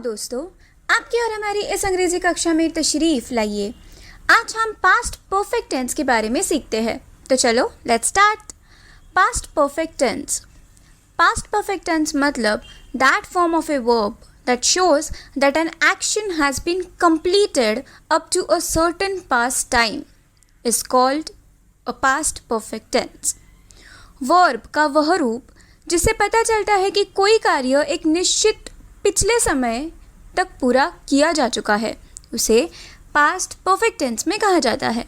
दोस्तों, आपकी और हमारी इस अंग्रेजी कक्षा में तशरीफ लाइए। आज हम पास्ट परफेक्ट टेंस के बारे में सीखते हैं। तो चलो let's start. Past perfect tense. Past perfect tense मतलब that form of a verb that shows that an action has been completed up to a certain past time is called a past perfect tense. Verb का वह रूप जिससे पता चलता है कि कोई कार्य एक निश्चित पिछले समय तक पूरा किया जा चुका है, उसे पास्ट परफेक्ट टेंस में कहा जाता है।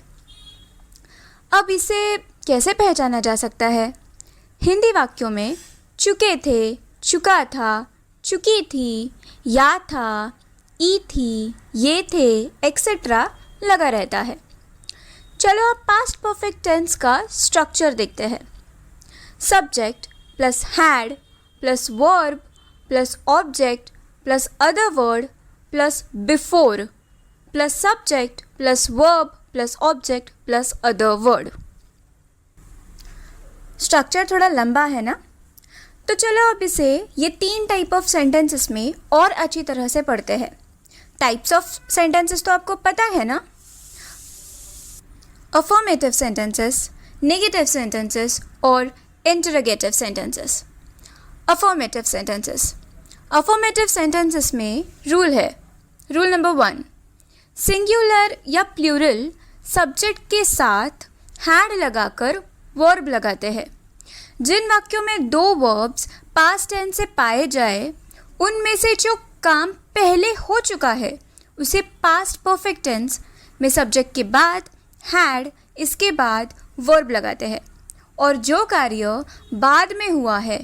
अब इसे कैसे पहचाना जा सकता है? हिंदी वाक्यों में चुके थे, चुका था, चुकी थी, या था, ई थी, ये थे, एक्सेट्रा लगा रहता है। चलो अब पास्ट परफेक्ट टेंस का स्ट्रक्चर देखते हैं। Subject plus had plus verb plus object plus other word plus before plus subject plus verb plus object plus other word. Structure थोड़ा लंबा है ना, तो चलो अब इसे ये 3 टाइप ऑफ सेंटेंसेस में और अच्छी तरह से पढ़ते हैं। टाइप्स ऑफ सेंटेंसेस तो आपको पता है ना, अफर्मेटिव सेंटेंसेस, नेगेटिव सेंटेंसेस और interrogative sentences. Affirmative sentences. Affirmative sentences में रूल है। रूल नंबर 1, सिंगुलर या प्लूरल सब्जेक्ट के साथ हैड लगाकर वर्ब लगाते हैं। जिन वाक्यों में 2 वर्ब्स पास्ट टेंस से पाए जाए, उनमें से जो काम पहले हो चुका है उसे पास्ट परफेक्ट टेंस में सब्जेक्ट के बाद हैड, इसके बाद वर्ब लगाते हैं, और जो कार्य बाद में हुआ है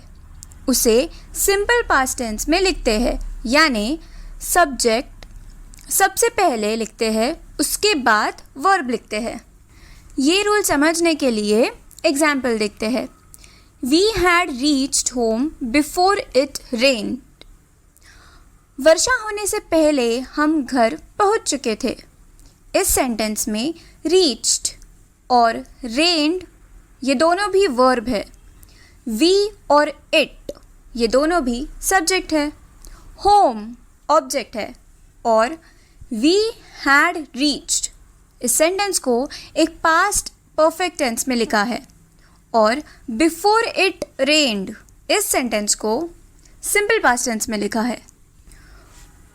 उसे सिंपल पास्ट टेंस में लिखते हैं, यानी सब्जेक्ट सबसे पहले लिखते हैं, उसके बाद वर्ब लिखते हैं। ये रूल समझने के लिए एग्जाम्पल देखते हैं। We had reached home before it rained. वर्षा होने से पहले हम घर पहुंच चुके थे। इस सेंटेंस में reached और rained ये दोनों भी वर्ब है। we और it ये दोनों भी सब्जेक्ट है। home ऑब्जेक्ट है और we had reached इस सेंटेंस को एक पास्ट परफेक्ट टेंस में लिखा है, और बिफोर इट रेन्ड इस सेंटेंस को सिंपल पास्ट टेंस में लिखा है।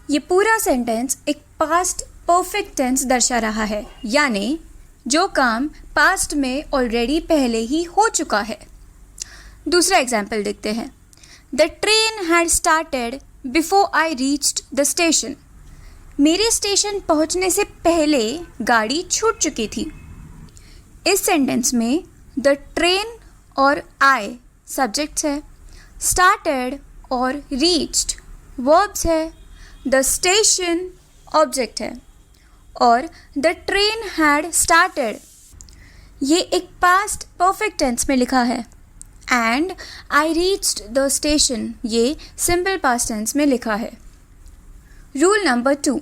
ये पूरा सेंटेंस एक पास्ट परफेक्ट टेंस दर्शा रहा है, यानी जो काम पास्ट में ऑलरेडी पहले ही हो चुका है। दूसरा एग्जाम्पल देखते हैं। The train had started before I reached the station. मेरे स्टेशन पहुंचने से पहले गाड़ी छूट चुकी थी। इस सेंटेंस में द ट्रेन और आई सब्जेक्ट्स है, स्टार्टेड और रीच्ड वर्ब्स है, द स्टेशन ऑब्जेक्ट है, और द ट्रेन हैड स्टार्टेड ये एक पास्ट परफेक्ट टेंस में लिखा है, and I reached the station ये सिंपल पास्ट टेंस में लिखा है। रूल नंबर 2,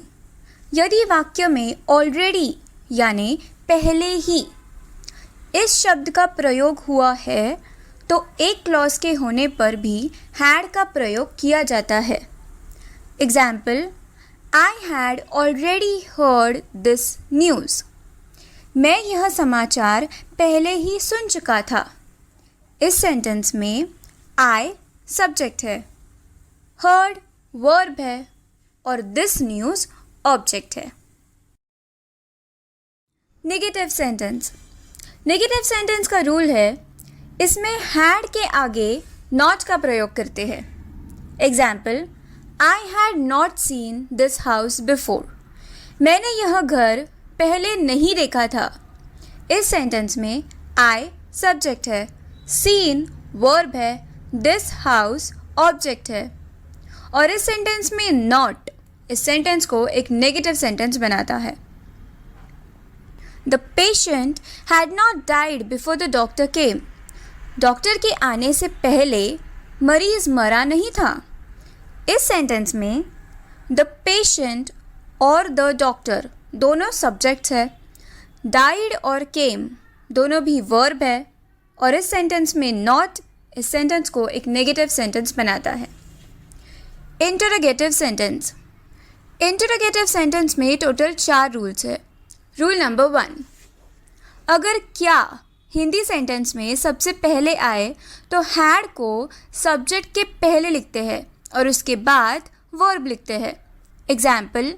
यदि वाक्य में ऑलरेडी यानी पहले ही इस शब्द का प्रयोग हुआ है तो एक क्लॉज के होने पर भी हैड का प्रयोग किया जाता है। Example, I had already heard this news. मैं यह समाचार पहले ही सुन चुका था। इस सेंटेंस में आई सब्जेक्ट है, हर्ड वर्ब है और दिस न्यूज़ ऑब्जेक्ट है। Negative sentence. नेगेटिव सेंटेंस का रूल है, इसमें हैड के आगे नॉट का प्रयोग करते हैं। Example, I had not seen this house before. मैंने यह घर पहले नहीं देखा था। इस सेंटेंस में आई सब्जेक्ट है, सीन वर्ब है, दिस हाउस ऑब्जेक्ट है, और इस सेंटेंस में नॉट इस सेंटेंस को एक नेगेटिव सेंटेंस बनाता है। The patient had not died before the doctor came. Doctor के आने से पहले मरीज मरा नहीं था। इस सेंटेंस में the patient और the doctor दोनों सब्जेक्ट्स है, died और came दोनों भी वर्ब है, और इस सेंटेंस में not इस सेंटेंस को एक नेगेटिव सेंटेंस बनाता है। Interrogative sentence. इंटरोगेटिव सेंटेंस में टोटल 4 रूल्स है। रूल नंबर 1, अगर क्या हिंदी सेंटेंस में सबसे पहले आए तो हैड को सब्जेक्ट के पहले लिखते हैं और उसके बाद वर्ब लिखते हैं। एग्जाम्पल,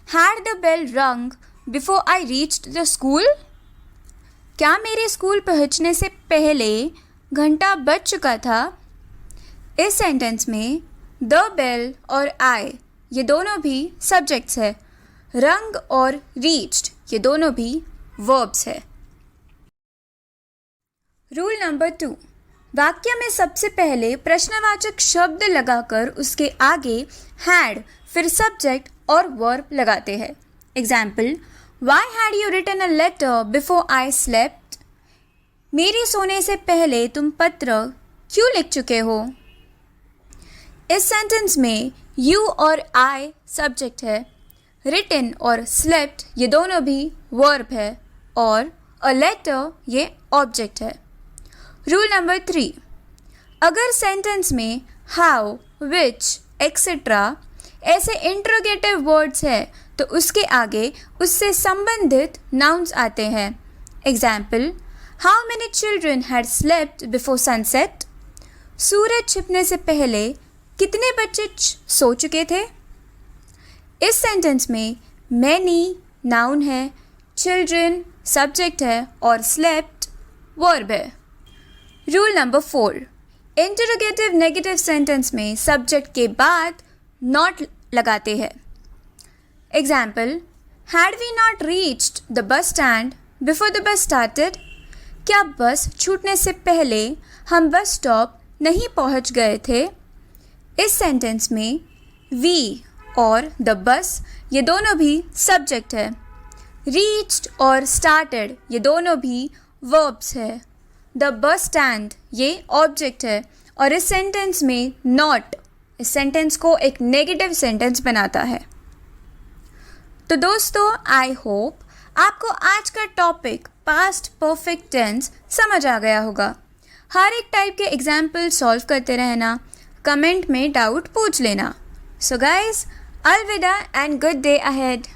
हैड द बेल रंग before I reached the school. क्या मेरे स्कूल पहुंचने से पहले घंटा बज चुका था। इस सेंटेंस में द बेल और आई ये दोनों भी सब्जेक्ट्स है। रंग और रीच्ड ये दोनों भी वर्ब्स है। रूल नंबर 2, वाक्य में सबसे पहले प्रश्नवाचक शब्द लगाकर उसके आगे हैड फिर सब्जेक्ट और वर्ब लगाते हैं। Example, why had you written a letter before I slept. मेरे सोने से पहले तुम पत्र क्यों लिख चुके हो। इस सेंटेंस में यू और आई सब्जेक्ट है, रिटन और स्लेप्ट ये दोनों भी वर्ब है और अ लेटर ये ऑब्जेक्ट है। रूल नंबर 3, अगर सेंटेंस में हाउ, विच, एक्सेट्रा ऐसे इंट्रोगेटिव वर्ड्स है तो उसके आगे उससे संबंधित नाउन्स आते हैं। Example, how many children had slept before sunset. सूरज छिपने से पहले कितने बच्चे सो चुके थे। इस सेंटेंस में मैनी नाउन है, चिल्ड्रन सब्जेक्ट है और स्लेप्ट वर्ब है। Rule number 4, interrogative negative sentence में सब्जेक्ट के बाद नॉट लगाते हैं। Example, had we not reached the bus stand before the bus started. क्या बस छूटने से पहले हम बस स्टॉप नहीं पहुंच गए थे। इस सेंटेंस में वी और द बस ये दोनों भी सब्जेक्ट है। रीच्ड और स्टार्टेड ये दोनों भी वर्ब्स है। द बस स्टैंड ये ऑब्जेक्ट है और इस सेंटेंस में नॉट इस सेंटेंस को एक नेगेटिव सेंटेंस बनाता है। तो दोस्तों, आई होप आपको आज का टॉपिक पास्ट परफेक्ट टेंस समझ आ गया होगा। हर एक टाइप के एग्जाम्पल सॉल्व करते रहना, कमेंट में डाउट पूछ लेना। सो गाइज, अलविदा एंड गुड डे अहेड।